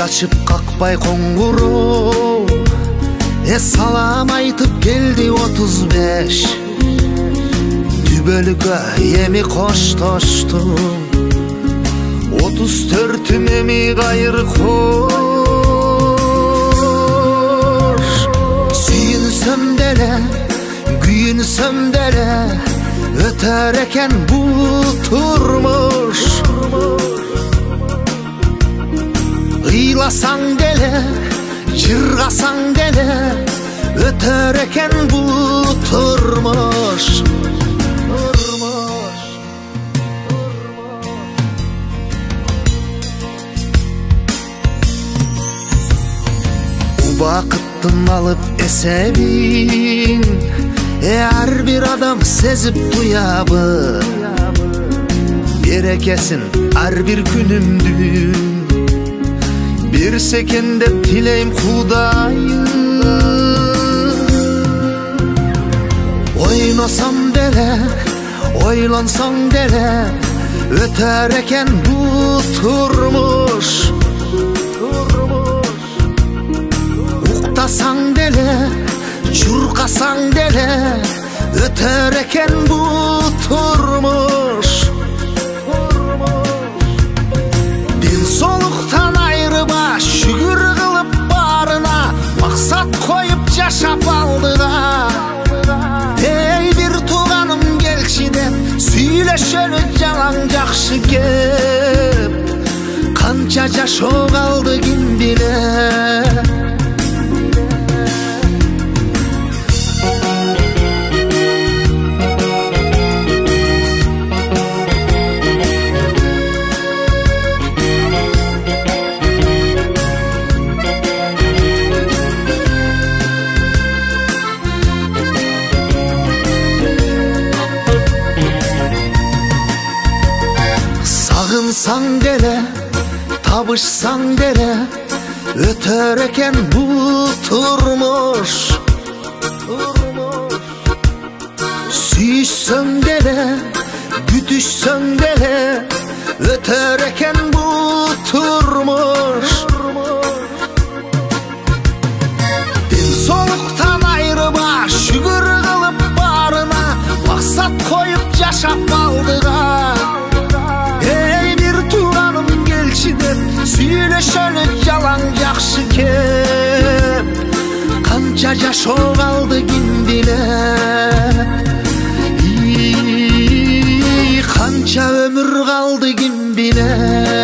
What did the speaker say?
чачып какпай коңгуроо салам айтып келди 35. Түбөлүккө эми коштоштум 34 эми кайыр кош. Сүйүнсөм деле күйүнсөм деле өтөр экен бул турмуш. Ыйласаң деле жыргасаң деле өтөр экен бул турмуш. Убакыттын алып эсебин ар бир адам сезип туябы. Берекесин ар бир күнүмдүн берсе экен деп тилейм Кудайым. Ойносом деле ойлонсоң деле өтөр экен бул турмуш. Уктасаң деле чуркасаң деле өтөр экен бул турмуш. Ден соолуктан айрыба шүгүр кылып барына максат коюп жашап алдыга. Эй бир тууганым келчи деп сүйлөшөлү жалаң жакшы кеп. Канча жашоо калды ким билет. Сагынсаң деле табышсаң деле өтөр экен бул турмуш. Сүйүшсөң деле күтүшсөң деле өтөр экен бул турмуш. Ден соолуктан айрыба шүгүр кылып барына максат коюп жашап алдыга. Сүйлөшөлү жалаң жакшы кеп. Канча жашоо калды ким билет. Канча өмүр калды ким билет.